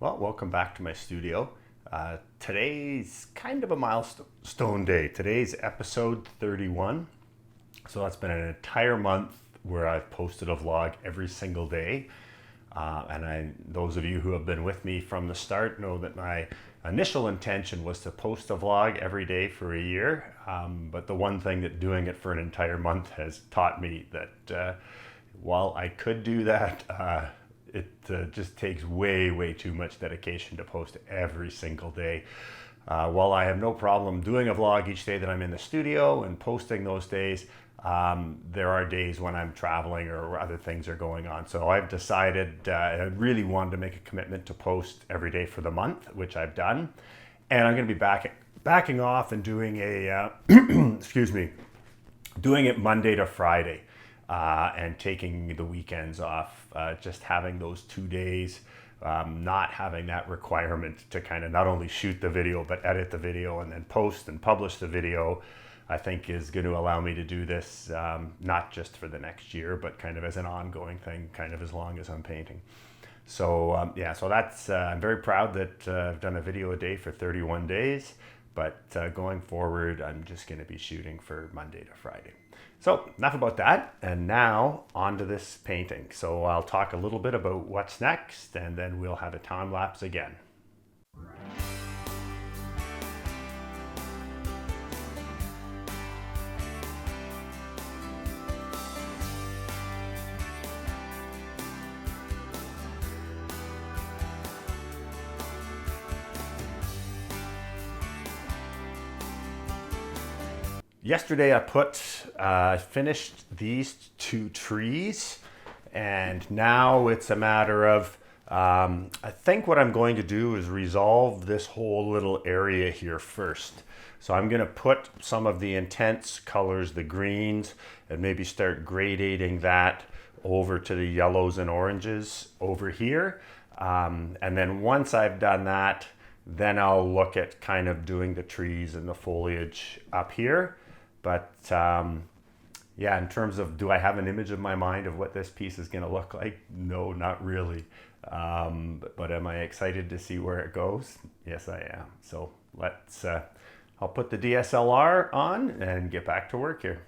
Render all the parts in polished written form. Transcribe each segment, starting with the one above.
Well, welcome back to my studio. Today's kind of a milestone day. Today's episode 31. So that's been an entire month where I've posted a vlog every single day. Those of you who have been with me from the start know that my initial intention was to post a vlog every day for a year. But the one thing that doing it for an entire month has taught me that while I could do that, it just takes way too much dedication to post every single day. While I have no problem doing a vlog each day that I'm in the studio and posting those days, there are days when I'm traveling or other things are going on. So I've decided I really wanted to make a commitment to post every day for the month, which I've done. And I'm going to be backing off and doing a, doing it Monday to Friday. And taking the weekends off, just having those 2 days, not having that requirement to kind of not only shoot the video, but edit the video and then post and publish the video, I think is going to allow me to do this not just for the next year, but kind of as an ongoing thing, kind of as long as I'm painting. So so that's, I'm very proud that I've done a video a day for 31 days, but going forward, I'm just going to be shooting for Monday to Friday. So enough about that, and now on to this painting. So I'll talk a little bit about what's next, and then we'll have a time lapse again. Yesterday I finished these two trees, and now it's a matter of, I think what I'm going to do is resolve this whole little area here first. So I'm going to put some of the intense colors, the greens, and maybe start gradating that over to the yellows and oranges over here. And then once I've done that, then I'll look at kind of doing the trees and the foliage up here. But yeah, in terms of, do I have an image in my mind of what this piece is going to look like? No, not really. But am I excited to see where it goes? Yes, I am. So let's, I'll put the DSLR on and get back to work here.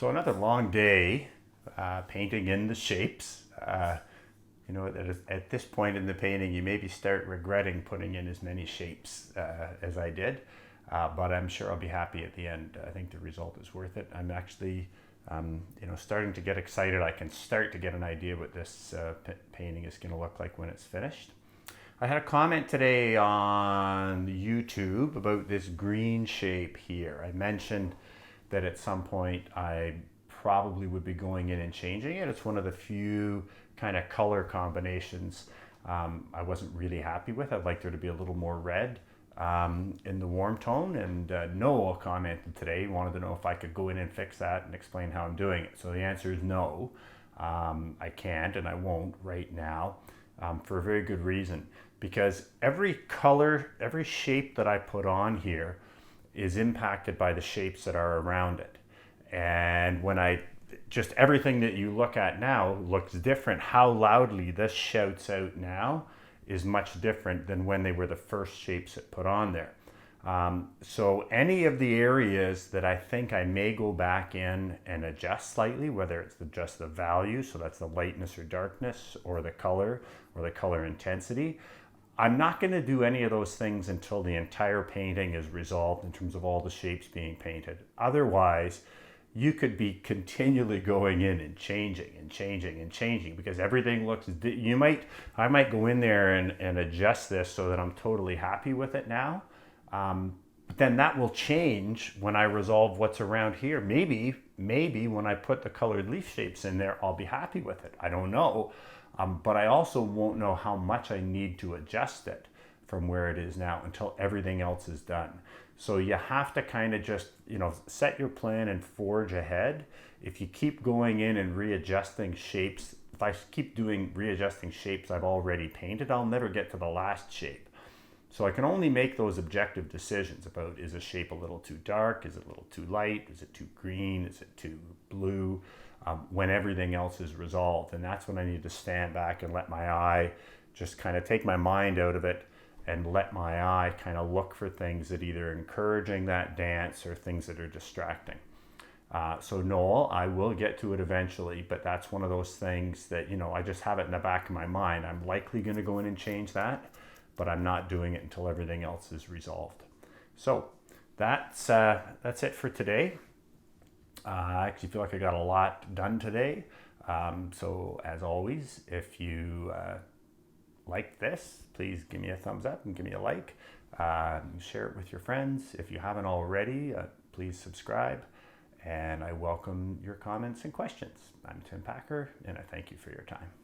So another long day painting in the shapes. At this point in the painting, you maybe start regretting putting in as many shapes as I did, but I'm sure I'll be happy at the end. I think the result is worth it. I'm actually, starting to get excited. I can start to get an idea what this painting is going to look like when it's finished. I had a comment today on YouTube about this green shape here. I mentioned that at some point I probably would be going in and changing it. It's one of the few kind of color combinations I wasn't really happy with. I'd like there to be a little more red in the warm tone, and Noel commented today, wanted to know if I could go in and fix that and explain how I'm doing it. So the answer is no. I can't and I won't right now, for a very good reason, because every color, every shape that I put on here is impacted by the shapes that are around it. And when just everything that you look at now looks different. How loudly this shouts out now is much different than when they were the first shapes that put on there. So any of the areas that I think I may go back in and adjust slightly, whether it's just the value, so that's the lightness or darkness, or the color intensity, I'm not going to do any of those things until the entire painting is resolved in terms of all the shapes being painted. Otherwise, you could be continually going in and changing because everything looks, I might go in there and adjust this so that I'm totally happy with it now. But then that will change when I resolve what's around here. Maybe when I put the colored leaf shapes in there, I'll be happy with it. I don't know. But I also won't know how much I need to adjust it from where it is now until everything else is done. So you have to kind of just, set your plan and forge ahead. If you keep going in and readjusting shapes, if I keep readjusting shapes I've already painted, I'll never get to the last shape. So I can only make those objective decisions about, is a shape a little too dark? Is it a little too light? Is it too green? Is it too blue? When everything else is resolved. And that's when I need to stand back and let my eye just kind of take my mind out of it and let my eye kind of look for things that either are encouraging that dance or things that are distracting. So Noel, I will get to it eventually, but that's one of those things that, I just have it in the back of my mind. I'm likely going to go in and change that, but I'm not doing it until everything else is resolved. So that's it for today. I actually feel like I got a lot done today. So as always, if you like this, please give me a thumbs up and give me a like. Share it with your friends. If you haven't already, please subscribe. And I welcome your comments and questions. I'm Tim Packer, and I thank you for your time.